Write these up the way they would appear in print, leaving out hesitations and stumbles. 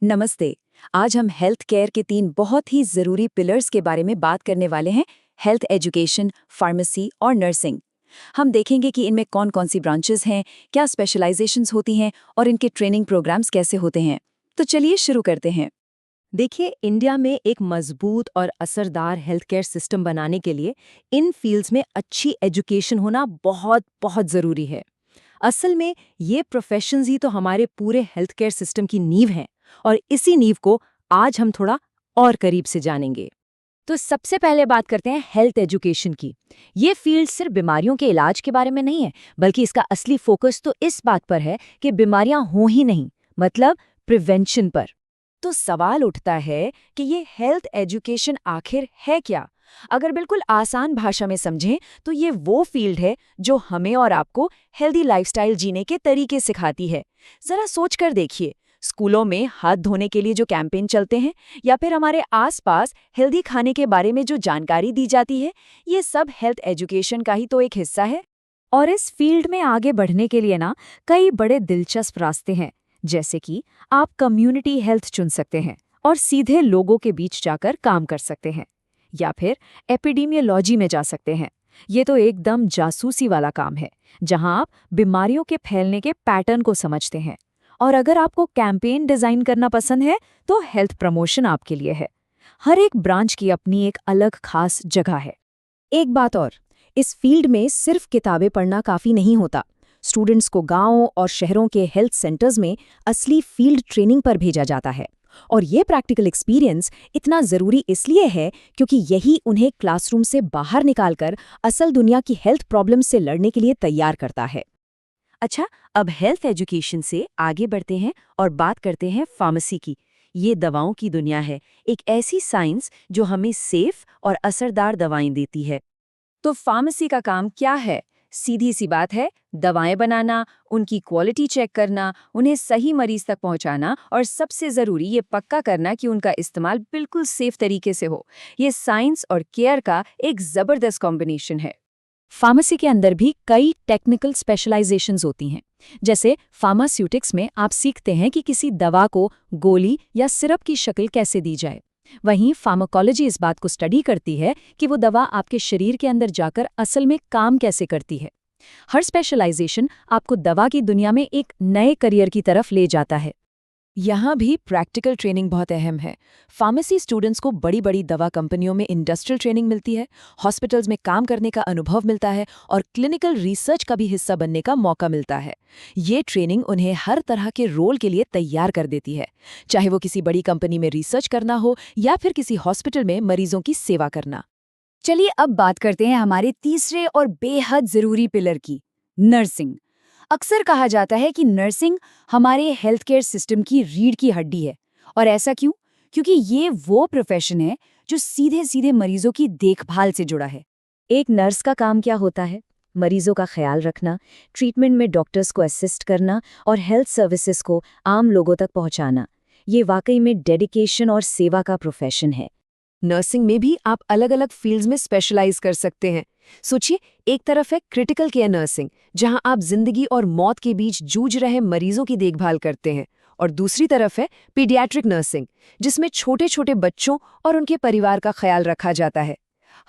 नमस्ते। आज हम हेल्थ केयर के 3 बहुत ही ज़रूरी पिलर्स के बारे में बात करने वाले हैं। हेल्थ एजुकेशन, फार्मेसी और नर्सिंग। हम देखेंगे कि इनमें कौन-कौन सी ब्रांचेस हैं, क्या स्पेशलाइजेशंस होती हैं और इनके ट्रेनिंग प्रोग्राम्स कैसे होते हैं। तो चलिए शुरू करते हैं। देखिए, इंडिया में एक मजबूत और असरदार हेल्थ केयर सिस्टम बनाने के लिए इन फील्ड्स में अच्छी एजुकेशन होना बहुत बहुत ज़रूरी है। असल में ये प्रोफेशंस ही तो हमारे पूरे हेल्थ केयर सिस्टम की नींव हैं, और इसी नींव को आज हम थोड़ा और करीब से जानेंगे। तो सबसे पहले बात करते हैं हेल्थ एजुकेशन की। ये फील्ड सिर्फ बीमारियों के इलाज के बारे में नहीं है, बल्कि इसका असली फोकस तो इस बात पर है कि बीमारियां हों ही नहीं, मतलब प्रिवेंशन पर। तो सवाल उठता है कि ये हेल्थ एजुकेशन आखिर है क्या? अगर बिल्कुल आसान भाषा में समझें तो ये वो फील्ड है जो हमें और आपको हेल्दी लाइफस्टाइल जीने के तरीके सिखाती है। जरा सोच कर देखिए, स्कूलों में हाथ धोने के लिए जो कैंपेन चलते हैं या फिर हमारे आसपास हेल्दी खाने के बारे में जो जानकारी दी जाती है, ये सब हेल्थ एजुकेशन का ही तो एक हिस्सा है। और इस फील्ड में आगे बढ़ने के लिए ना कई बड़े दिलचस्प रास्ते हैं। जैसे कि आप कम्युनिटी हेल्थ चुन सकते हैं और सीधे लोगों के बीच जाकर काम कर सकते हैं, या फिर एपिडेमियोलॉजी में जा सकते हैं। ये तो एकदम जासूसी वाला काम है, जहां आप बीमारियों के फैलने के पैटर्न को समझते हैं। और अगर आपको कैंपेन डिजाइन करना पसंद है तो हेल्थ प्रमोशन आपके लिए है। हर एक ब्रांच की अपनी एक अलग खास जगह है। एक बात और, इस फील्ड में सिर्फ किताबें पढ़ना काफी नहीं होता। स्टूडेंट्स को गांवों और शहरों के हेल्थ सेंटर्स में असली फील्ड ट्रेनिंग पर भेजा जाता है। और ये प्रैक्टिकल एक्सपीरियंस इतना ज़रूरी इसलिए है क्योंकि यही उन्हें क्लासरूम से बाहर निकालकर असल दुनिया की हेल्थ प्रॉब्लम से लड़ने के लिए तैयार करता है। अच्छा, अब हेल्थ एजुकेशन से आगे बढ़ते हैं और बात करते हैं फार्मेसी की। ये दवाओं की दुनिया है, एक ऐसी साइंस जो हमें सेफ और असरदार दवाएं देती है। तो फार्मेसी का काम क्या है? सीधी सी बात है, दवाएं बनाना, उनकी क्वालिटी चेक करना, उन्हें सही मरीज तक पहुंचाना और सबसे ज़रूरी ये पक्का करना कि उनका इस्तेमाल बिल्कुल सेफ तरीके से हो। ये साइंस और केयर का एक ज़बरदस्त कॉम्बिनेशन है। फार्मेसी के अंदर भी कई टेक्निकल स्पेशलाइजेशंस होती हैं। जैसे फार्मास्यूटिक्स में आप सीखते हैं कि किसी दवा को गोली या सिरप की शक्ल कैसे दी जाए। वहीं फार्माकोलॉजी इस बात को स्टडी करती है कि वो दवा आपके शरीर के अंदर जाकर असल में काम कैसे करती है। हर स्पेशलाइजेशन आपको दवा की दुनिया में एक नए करियर की तरफ ले जाता है। यहाँ भी प्रैक्टिकल ट्रेनिंग बहुत अहम है। फार्मेसी स्टूडेंट्स को बड़ी बड़ी दवा कंपनियों में इंडस्ट्रियल ट्रेनिंग मिलती है, हॉस्पिटल्स में काम करने का अनुभव मिलता है और क्लिनिकल रिसर्च का भी हिस्सा बनने का मौका मिलता है। ये ट्रेनिंग उन्हें हर तरह के रोल के लिए तैयार कर देती है, चाहे वो किसी बड़ी कंपनी में रिसर्च करना हो या फिर किसी हॉस्पिटल में मरीजों की सेवा करना। चलिए अब बात करते हैं हमारे तीसरे और बेहद ज़रूरी पिलर की, नर्सिंग। अक्सर कहा जाता है कि नर्सिंग हमारे हेल्थ केयर सिस्टम की रीढ़ की हड्डी है। और ऐसा क्यों? क्योंकि ये वो प्रोफेशन है जो सीधे सीधे मरीजों की देखभाल से जुड़ा है। एक नर्स का काम क्या होता है? मरीजों का ख्याल रखना, ट्रीटमेंट में डॉक्टर्स को असिस्ट करना और हेल्थ सर्विसेज को आम लोगों तक पहुंचाना। ये वाकई में डेडिकेशन और सेवा का प्रोफेशन है। नर्सिंग में भी आप अलग अलग फील्ड्स में स्पेशलाइज कर सकते हैं। सोचिए, एक तरफ है क्रिटिकल केयर नर्सिंग, जहां आप जिंदगी और मौत के बीच जूझ रहे मरीजों की देखभाल करते हैं, और दूसरी तरफ है पीडियाट्रिक नर्सिंग, जिसमें छोटे छोटे बच्चों और उनके परिवार का ख्याल रखा जाता है।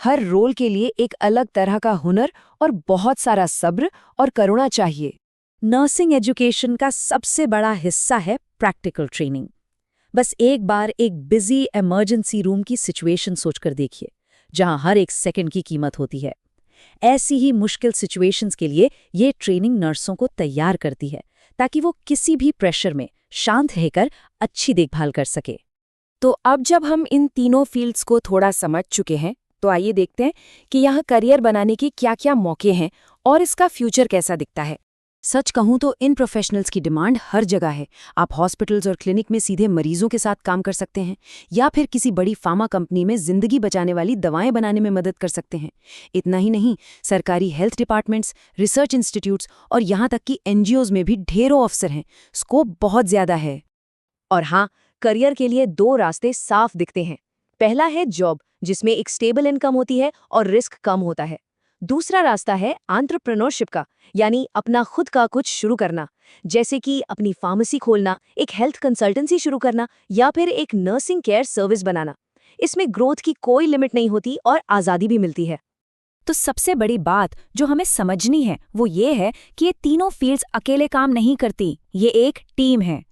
हर रोल के लिए एक अलग तरह का हुनर और बहुत सारा सब्र और करुणा चाहिए। नर्सिंग एजुकेशन का सबसे बड़ा हिस्सा है प्रैक्टिकल ट्रेनिंग। बस एक बार एक बिजी इमरजेंसी रूम की सिचुएशन सोचकर देखिए, जहां हर एक सेकंड की कीमत होती है। ऐसी ही मुश्किल सिचुएशंस के लिए ये ट्रेनिंग नर्सों को तैयार करती है, ताकि वो किसी भी प्रेशर में शांत रहकर अच्छी देखभाल कर सके। तो अब जब हम इन तीनों फील्ड्स को थोड़ा समझ चुके हैं, तो आइए देखते हैं कि यहाँ करियर बनाने के क्या-क्या मौके हैं और इसका फ्यूचर कैसा दिखता है। सच कहूं तो इन प्रोफेशनल्स की डिमांड हर जगह है। आप हॉस्पिटल्स और क्लिनिक में सीधे मरीजों के साथ काम कर सकते हैं, या फिर किसी बड़ी फार्मा कंपनी में जिंदगी बचाने वाली दवाएं बनाने में मदद कर सकते हैं। इतना ही नहीं, सरकारी हेल्थ डिपार्टमेंट्स, रिसर्च इंस्टीट्यूट्स और यहाँ तक कि एनजीओज में भी ढेरों अफसर हैं। स्कोप बहुत ज्यादा है। और हाँ, करियर के लिए 2 रास्ते साफ दिखते हैं। पहला है जॉब, जिसमें एक स्टेबल इनकम होती है और रिस्क कम होता है। दूसरा रास्ता है एंटरप्रेन्योरशिप का, यानी अपना खुद का कुछ शुरू करना, जैसे कि अपनी फार्मेसी खोलना, एक हेल्थ कंसल्टेंसी शुरू करना या फिर एक नर्सिंग केयर सर्विस बनाना। इसमें ग्रोथ की कोई लिमिट नहीं होती और आज़ादी भी मिलती है। तो सबसे बड़ी बात जो हमें समझनी है वो ये है कि ये तीनों फील्ड्स अकेले काम नहीं करती, ये एक टीम है।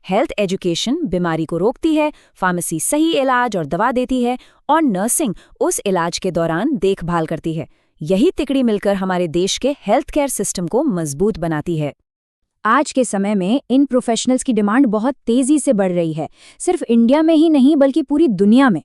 हेल्थ एजुकेशन बीमारी को रोकती है, फार्मेसी सही इलाज और दवा देती है, और नर्सिंग उस इलाज के दौरान देखभाल करती है। यही तिकड़ी मिलकर हमारे देश के हेल्थ केयर सिस्टम को मजबूत बनाती है। आज के समय में इन प्रोफेशनल्स की डिमांड बहुत तेजी से बढ़ रही है, सिर्फ इंडिया में ही नहीं बल्कि पूरी दुनिया में।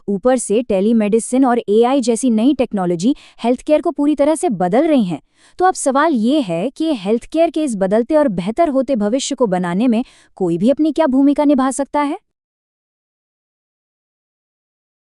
ऊपर से टेलीमेडिसिन और एआई जैसी नई टेक्नोलॉजी हेल्थ केयर को पूरी तरह से बदल रही हैं। तो अब सवाल ये है कि हेल्थ केयर के इस बदलते और बेहतर होते भविष्य को बनाने में कोई भी अपनी क्या भूमिका निभा सकता है।